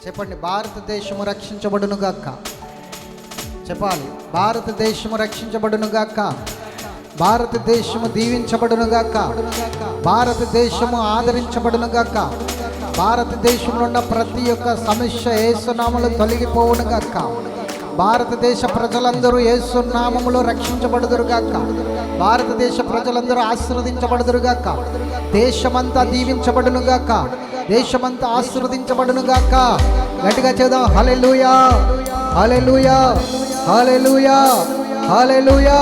చెప్పండి, భారతదేశము రక్షించబడును గాక. చెప్పాలి, భారతదేశము రక్షించబడును గాక. భారతదేశము దీవించబడును గాక. భారతదేశము ఆదరించబడును గాక. భారతదేశంలో ఉన్న ప్రతి ఒక్క సమస్య యేసు నామములో తొలగిపోవును గాక. భారతదేశ ప్రజలందరూ యేసు నామములో రక్షించబడుదురు గాక. భారతదేశ ప్రజలందరూ ఆశీర్వదించబడుదురు గాక. దేశమంతా దీవించబడును గాక. దేశమంతా ఆశీర్వదించబడును గాక. గట్టిగా చేద్దాం, హల్లెలూయా, హల్లెలూయా, హల్లెలూయా, హల్లెలూయా.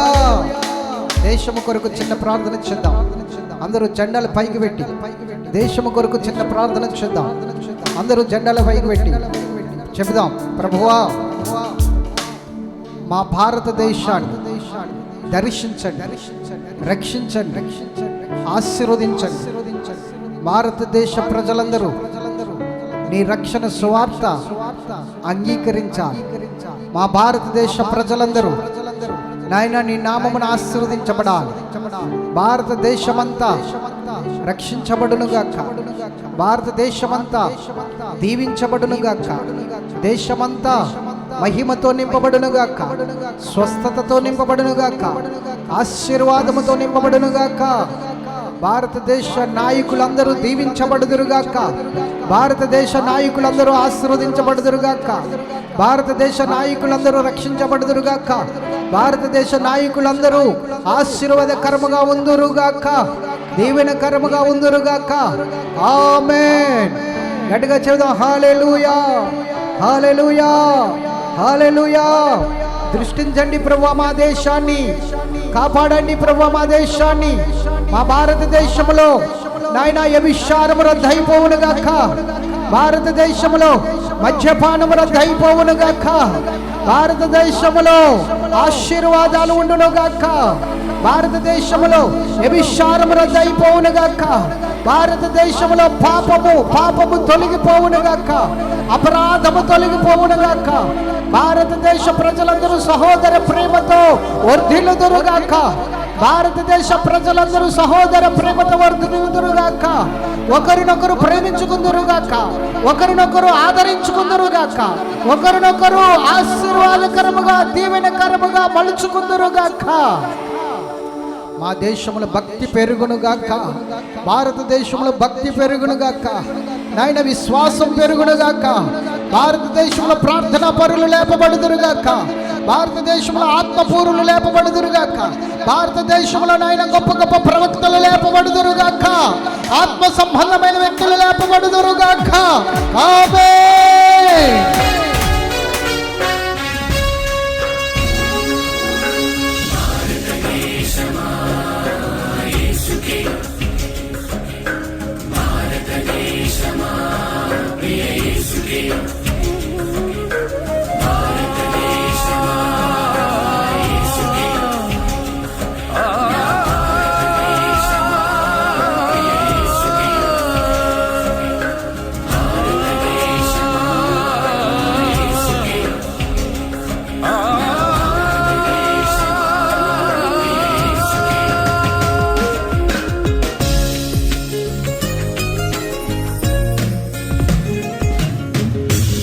దేశము కొరకు చిన్న ప్రార్థన చేద్దాం. అందరూ జెండాలు పైకి పెట్టి దేశము కొరకు చిన్న ప్రార్థన చేద్దాం. అందరూ జెండాల పైకి పెట్టి చెబుదాం, ప్రభువా మా భారతదేశాన్ని దర్శించండి, రక్షించండి, ఆశీర్వదించండి. భారతదేశ ప్రజలందరూ నీ రక్షణ సువార్త అంగీకరించాలి. మా భారతదేశ ప్రజలందరూ నాయన నీ నామమును ఆశీర్వదించబడాలి. భారతదేశమంతా రక్షించబడునుగాక. భారతదేశమంతా దీవించబడునుగాక. దేశమంతా మహిమతో నింపబడునుగాక. స్వస్థతతో నింపబడునుగాక. ఆశీర్వాదముతో నింపబడునుగాక. భారతదేశ నాయకులందరూ దీవించబడుదురుగాక. భారతదేశ నాయకులందరూ ఆశీర్వదించబడుదురుగాక. భారతదేశ నాయకులందరూ రక్షించబడుదురుగాక. భారతదేశ నాయకులందరూ ఆశీర్వాదకరముగా ఉందురుగాక, దీవెనకరముగా ఉందురుగాక. ఆమేన్. గట్టిగా చెబుదాం, హల్లెలూయా, హల్లెలూయా, హల్లెలూయా. దృష్టించండి ప్రభువా మా దేశాన్ని, కాపాడండి ప్రభువా మా దేశాన్ని. మా భారతదేశంలో నాయన వ్యభిచారము రద్దయిపోవును గాక. భారతదేశంలో మద్యపానము రద్దయిపోవును గాక. భారతదేశంలో ఆశీర్వాదాలు ఉండును గాక. భారతదేశంలో వ్యభిచారము రద్దయిపోవును గాక. భారతదేశంలో పాపము తొలగిపోవును గాక. అపరాధము తొలగిపోవును గాక. భారతదేశ ప్రజలందరూ సహోదర ప్రేమతో వర్ధిల్లుదురుగాక. భారతదేశ ప్రజలందరూ సహోదర ప్రేమతో వర్ధిల్లుదురుగాక. ఒకరినొకరు ప్రేమించుకుందురుగాక. ఒకరినొకరు ఆదరించుకుందురుగాక. ఒకరినొకరు ఆశీర్వాదకరముగా దీవెనకరముగా మలుచుకుందురుగాక. మా దేశంలో భక్తి పెరుగునుగాక. భారతదేశంలో భక్తి పెరుగునుగాక. నాయన విశ్వాసం పెరుగునుగాక. భారతదేశంలో ప్రార్థనా పరులు లేపబడుదురుగాక. భారతదేశంలో ఆత్మపూరులు లేపబడుదురుగాక. భారతదేశంలో నాయన గొప్ప గొప్ప ప్రవక్తలు లేపబడుదురుగాక. ఆత్మ సంబంధమైన వ్యక్తులు లేపబడుదురుగాక. ఆమేన్.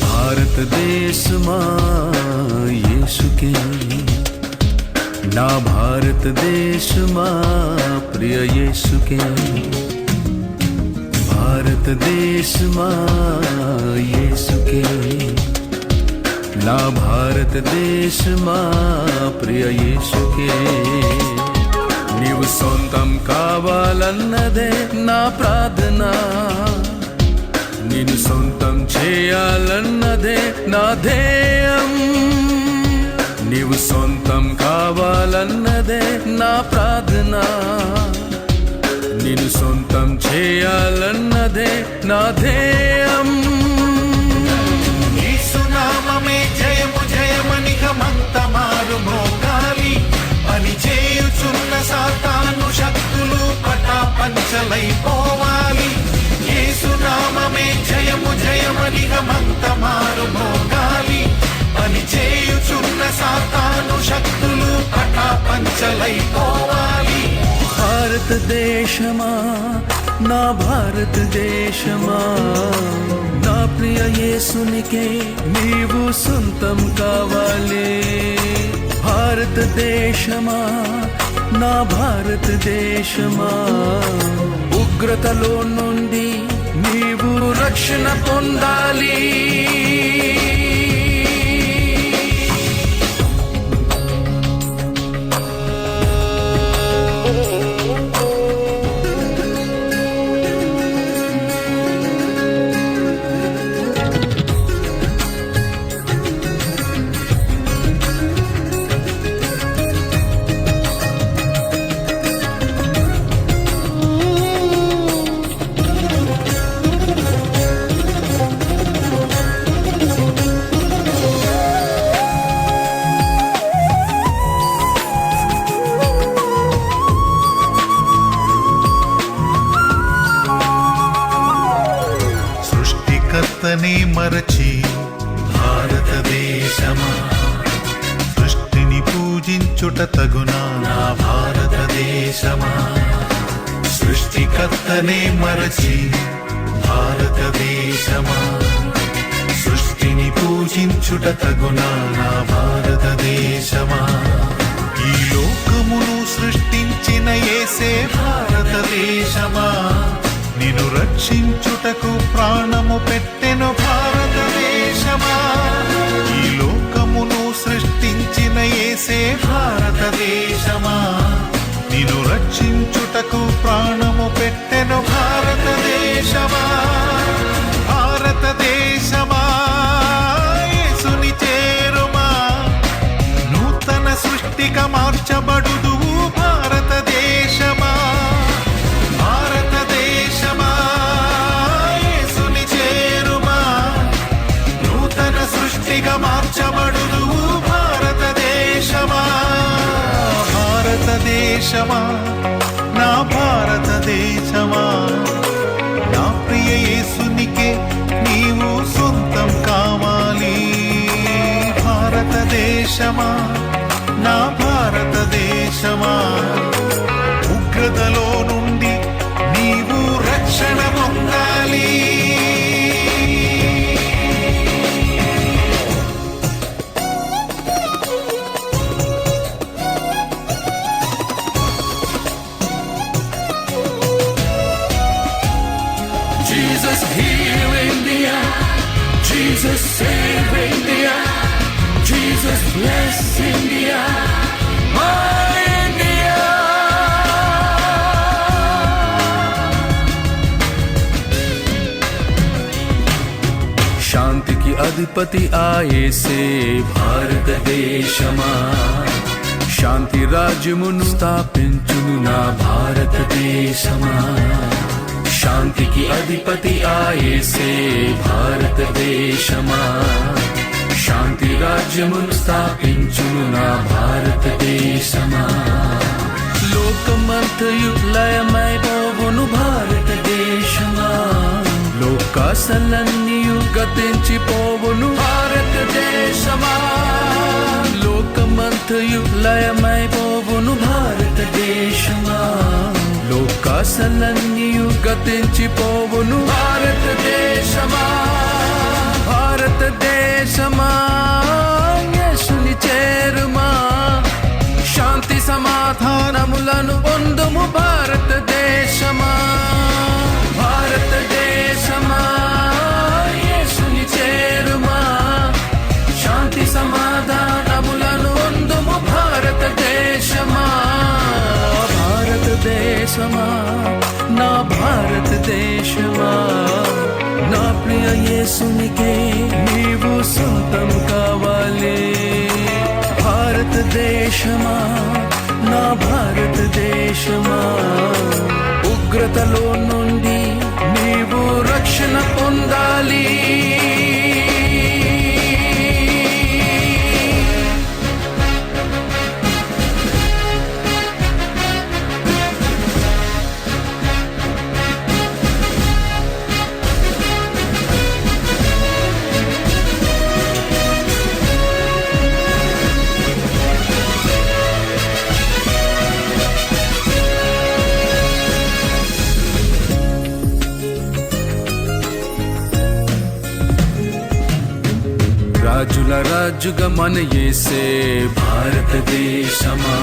భారతదేశమా యేసుకే, నా భారతదేశమా ప్రియ యేసుకే. భారతదేశమా యేసుకే, నా భారతదేశమా ప్రియ యేసుకే. నీవు సొంతం కావాలన్నదే నా ప్రార్థన. నిన్ను సొంతం చేయాలన్నదే నా ధ్యేయం. నీవు సొంతం కావాలన్నదే నా ప్రార్థన. నిన్ను సొంతం చేయాలన్నదే నా ధ్యేయం. యేసు నామమే జయము జయమని గమంత మారు మోగాలి. పని చేయుచున్న సాతాను శక్తులు పటాపంచలైపోవాలి. యేసు నామమే జయము జయమని గమంత మారు మోగాలి. పని చేయుచున్న సాతాను శక్తులు పటాపంచలైపోవాలి. భారతదేశమా నా భారతదేశమా నా ప్రియ యేసునికే నీవు సొంతం కావాలి భారతదేశమా నా భారతదేశమా ఉగ్రతలో నుండి నీవు రక్షణ పొందాలి సృష్టికర్తనే మరచి భారతదేశమా సృష్టిని పూజించుట తగునా నా భారతదేశమా సృష్టికర్తనే మరచి భారతదేశమా సృష్టిని పూజించుట తగునా నా భారతదేశమా ఈ లోకమును సృష్టించిన యేసే భారతదేశమా నిన్ను రక్షించుటకు ప్రాణము పెట్టెను భారతదేశమా ఈ లోకమును సృష్టించిన యేసే భారతదేశమా నిన్ను రక్షించుటకు ప్రాణము పెట్టెను భారతదేశమా భారతదేశమా యేసుని చేరుమా నూతన సృష్టిగా మార్చబడుదు భారతదేశమా భారతదేశమా యేసుని చేరుమా నూతన సృష్టిగా మార్చబడుదు భారతదేశమా భారతదేశమా నా భారతదేశమా నా ప్రియ యేసునికే నీవు సొంతం కావాలి భారతదేశమా నా భారతదేశమా ఉగ్రతలో నుండి నీవు రక్షణ పొందాలి Jesus heal India, Jesus save India, Jesus bless India, my India. శాంతికి అధిపతి ఆయేసే భారతదేశమా శాంతి రాజ్యమును స్థాపించును నా భారతదేశమా శాంతికి అధిపతి ఆయేసే భారతదేశమా శాంతి రాజ్యమును స్థాపించును నా భారతదేశమా లోకమంతయు లయమైపోవును భారతదేశమా లోకాసలన్నీయు గతించిపోవును భారతదేశమా లోకమంతయు లయమైపోవును భారతదేశమా లోకాసలన్నీయు గతించిపోవును భారతదేశమా భారతదేశమా యేసుని చేరుమా శాంతి సమాధానములను పొందుము భారతదేశమా భారతదేశమా యేసుని చేరుమా శాంతి సమాధానములను పొందుము భారతదేశమా భారతదేశమా నా భారతదేశమా నా ప్రియ యేసునికే నీవు సొంతం కావాలి భారతదేశమా నా భారతదేశమా ఉగ్రతలో నుండి నీవు రక్షణ పొందాలి రాజుల రాజుగా మన యేసే భారతదేశమా,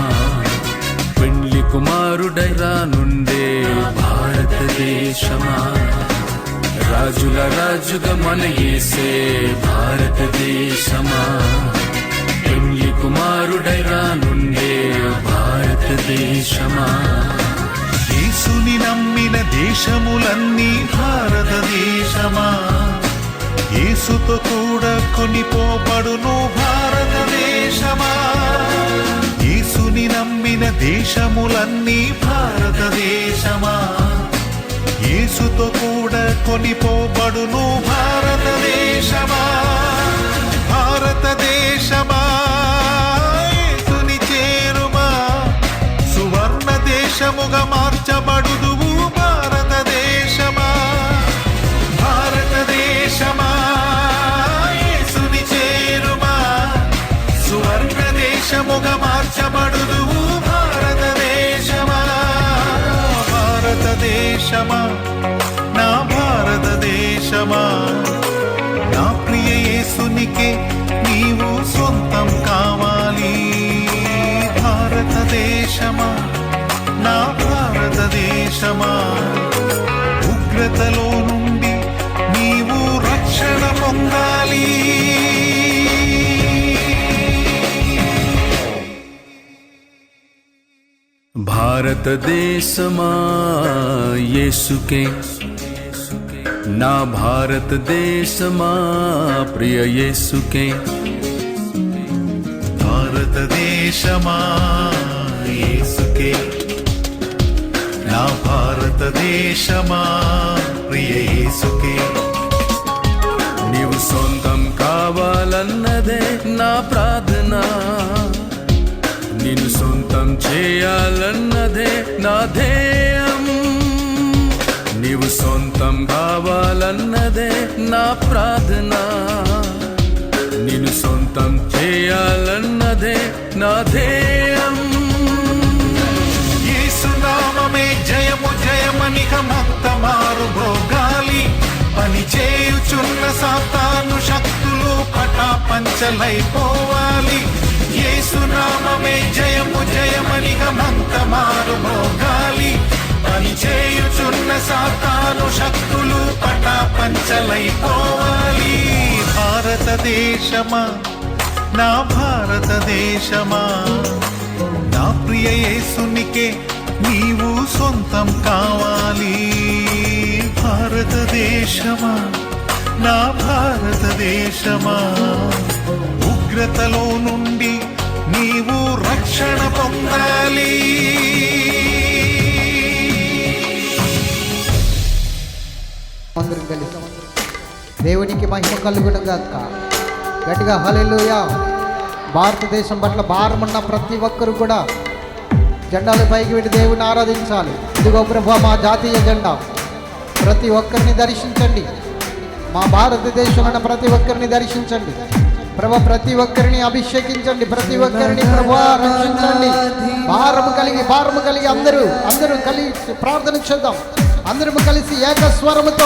పెండ్లి కుమారుడై రానుండే భారతదేశమా. రాజుల రాజుగా మన యేసే భారతదేశమా, పెండ్లి కుమారుడై రానుండే భారతదేశమా. యేసుని నమ్మిన దేశములన్నీ భారతదేశమా, యేసుతో కూడా కొనిపోబడును భారతదేశమా. యేసుని నమ్మిన దేశములన్నీ భారతదేశమా, యేసుతో కూడా కొనిపోబడును భారతదేశమా. భారతదేశమా యేసుని చేరుమా, సువర్ణ దేశముగా మార్చబడుదువు భారతదేశమా. భారతదేశమా యేసుని చేరుమా, సువర్ణ దేశముగా మార్చబడుదువు భారతదేశమా. భారతదేశమా నా భారతదేశమా, నా ప్రియ యేసునికే నీవు సొంతం కావాలి. భారతదేశమా నా భారతదేశమా, ఉగ్రతలో నుండి నీవు రక్షణ పొందాలి. భారతదేశమా యేసుకే, నా భారతదేశమా ప్రియ యేసుకే. భారతదేశమా యేసుకే, నా భారతదేశమా ప్రియ యేసుకే. నీవు సొంతం కావాలన్నదే నా ప్రార్థన, నిన్ను సొంతం చేయాలన్నదే నా ధ్యేయం. నీవు సొంతం కావాలన్నదే నా ప్రార్థన, నిన్ను సొంతం చేయాలన్నదే నా ధ్యేయం. యేసునామమే జయము జయమనిక మొత్త మారు భోగాలి. పని చేయుచున్న సాతాను శక్తులు పటాపంచలైపోవాలి. యేసునామమే జయము జయమనిక మొత్త మారు భోగాలి. పని చేయుచున్న సాతాను శక్తులు పటాపంచలైపోవాలి. భారతదేశమా నా భారతదేశమా, నా ప్రియ యేసునికే నీవు సొంతం కావాలి. భారతదేశమా నా భారతదేశమా, ఉగ్రతలో నుండి నీవు రక్షణ పొందాలి. అందరం కలిసి దేవునికి మహిమ కలుగును గాక. గట్టిగా హల్లెలూయా. భారతదేశం పట్ల భారమున్న ప్రతి ఒక్కరు కూడా జెండాలు పైకి పెట్టి దేవుని ఆరాధించాలి. ఇదిగో ప్రభువా మా జాతీయ జెండా, ప్రతి ఒక్కరిని దర్శించండి. మా భారతదేశం అన్న ప్రతి ఒక్కరిని దర్శించండి ప్రభు, ప్రతి ఒక్కరిని అభిషేకించండి, ప్రతి ఒక్కరిని ప్రభువా రక్షించండి. భారము కలిగి అందరూ కలిసి ప్రార్థన చేద్దాం. అందరము కలిసి ఏకస్వరముతో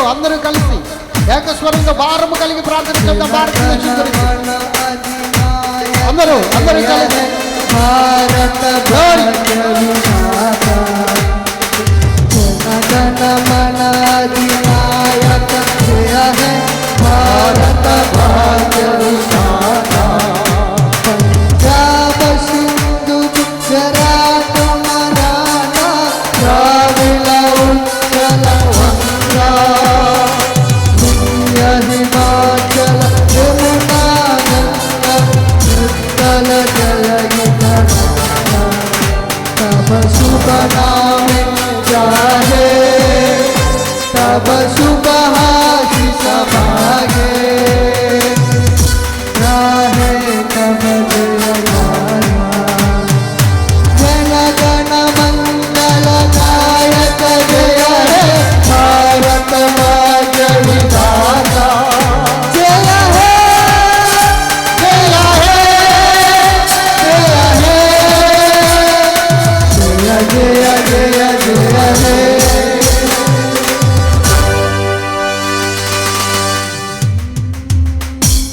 భారము కలిగి ప్రార్థన చేద్దాం. భారతదేశం గురించి అందరూ కలిసి భారత అధినాయక జయ హై భారత భాగ్య విధాతా. పంజాబ్ సింధు గుజరాత్ మరాఠా ద్రావిడ ఉత్కల వంగా, వింధ్య హిమాచల యమునా గంగా ఉత్కల జలయుత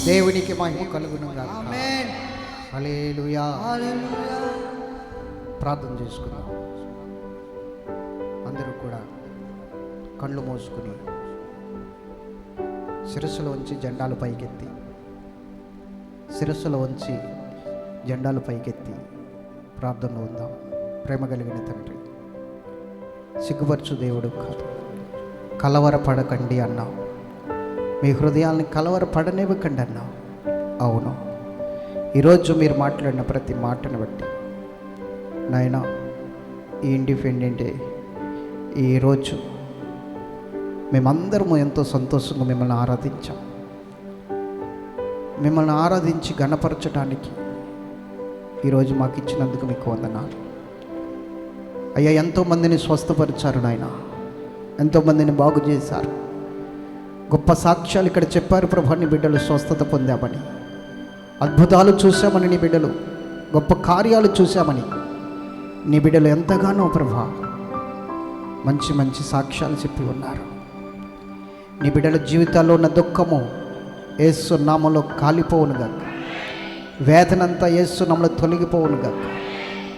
దేవునికి మహిమ కలుగునుగా. హల్లెలూయా. ప్రార్థన చేసుకుందాం. అందరూ కూడా కళ్ళు మూసుకుని శిరస్సులో ఉంచి జెండాలు పైకెత్తి, శిరస్సులో ఉంచి జెండాలు పైకెత్తి ప్రార్థనలో ఉందాం. ప్రేమ కలిగిన తండ్రి, సిగ్గుపరచు దేవుడు కాదు, కలవరపడకండి అన్నావు. మీ హృదయాల్ని కలవరపడనివ్వకండి అన్నావు. అవును, ఈరోజు మీరు మాట్లాడిన ప్రతి మాటను బట్టి నాయనా, ఈ ఇండిపెండెంట్ డే ఈరోజు మేమందరము ఎంతో సంతోషంగా మిమ్మల్ని ఆరాధించాం. మిమ్మల్ని ఆరాధించి గణపరచడానికి ఈరోజు మాకు ఇచ్చినందుకు మీకు వందనాలు అయ్యా. ఎంతోమందిని స్వస్థపరిచారు నాయన, ఎంతోమందిని బాగు చేశారు. గొప్ప సాక్ష్యాలు ఇక్కడ చెప్పారు ప్రభా. నీ బిడ్డలు స్వస్థత పొందామని, అద్భుతాలు చూసామని, నీ బిడ్డలు గొప్ప కార్యాలు చూసామని నీ బిడ్డలు ఎంతగానో ప్రభా మంచి మంచి సాక్ష్యాలు చెప్పి ఉన్నారు. నీ బిడ్డల జీవితాల్లో ఉన్న దుఃఖము యేసు నామములో కాలిపోవునుగా, వేదనంతా యేసు నామములో తొలగిపోవునుగా,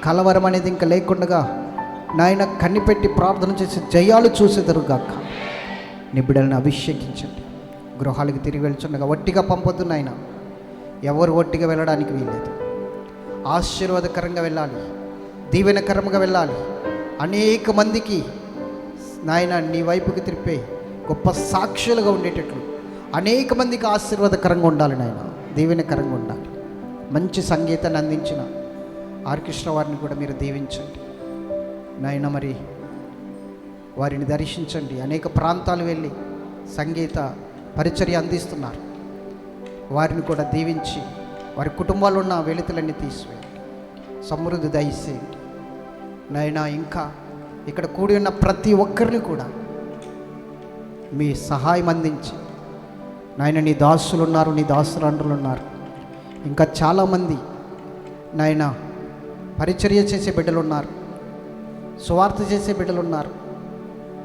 కలవరం అనేది ఇంకా లేకుండా నాయన కనిపెట్టి ప్రార్థన చేసి జయాలు చూసేదరుగాక. నీ బిడ్డలను అభిషేకించండి. గృహాలకు తిరిగి వెళ్తుండగా ఒట్టిగా పంపొద్దు నాయన. ఎవరు ఒట్టిగా వెళ్ళడానికి వీల్లేదు. ఆశీర్వాదకరంగా వెళ్ళాలి, దీవెనకరంగా వెళ్ళాలి. అనేక మందికి నాయన నీ వైపుకి తిరిపే గొప్ప సాక్షులుగా ఉండేటట్లు అనేక మందికి ఆశీర్వాదకరంగా ఉండాలి నాయన, దీవెనకరంగా ఉండాలి. మంచి సంగీతాన్ని అందించిన ఆర్కెస్ట్రా వారిని కూడా మీరు దీవించండి నాయన. మరి వారిని దర్శించండి. అనేక ప్రాంతాలు వెళ్ళి సంగీత పరిచర్య అందిస్తున్నారు. వారిని కూడా దీవించి వారి కుటుంబాల్లో ఉన్న వెలితులన్నీ తీసివేయండి, సమృద్ధి దయచేయండి నాయనా. ఇంకా ఇక్కడ కూడి ఉన్న ప్రతి ఒక్కరిని కూడా మీ సహాయం అందించి నాయన, నీ దాసులు ఉన్నారు, నీ దాసురాండ్రులు ఉన్నారు. ఇంకా చాలామంది నాయన పరిచర్య చేసే బిడ్డలు ఉన్నారు, సువార్త చేసే బిడ్డలు ఉన్నారు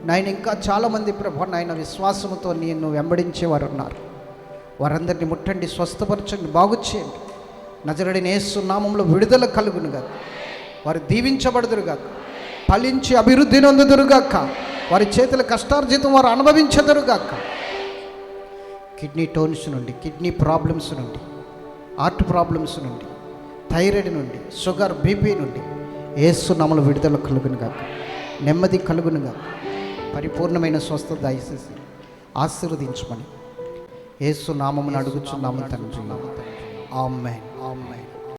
నాయన. ఇంకా చాలామంది ప్రభు నాయన విశ్వాసంతో నిన్ను వెంబడించేవారు ఉన్నారు. వారందరినీ ముట్టండి, స్వస్థపరచండి, బాగు చేయండి. నజరేయుడైన యేసు నామములో విడుదల కలుగునుగా. వారు దీవించబడుదురుగాక, ఫలించి అభివృద్ధి నొందుదురుగాక. వారి చేతుల కష్టార్జితం వారు అనుభవించదురుగాక. కిడ్నీ టోన్స్ నుండి, కిడ్నీ ప్రాబ్లమ్స్ నుండి, హార్ట్ ప్రాబ్లమ్స్ నుండి, థైరాయిడ్ నుండి, షుగర్, బీపీ నుండి యేసు నామములో విడుదల కలుగునుగాక, నెమ్మది కలుగునుగాక. పరిపూర్ణమైన స్వస్థత దయచేసి ఆశీర్వదించమని యేసు నామమును అడుగుచున్నాము తండ్రి. ఆమేన్, ఆమేన్.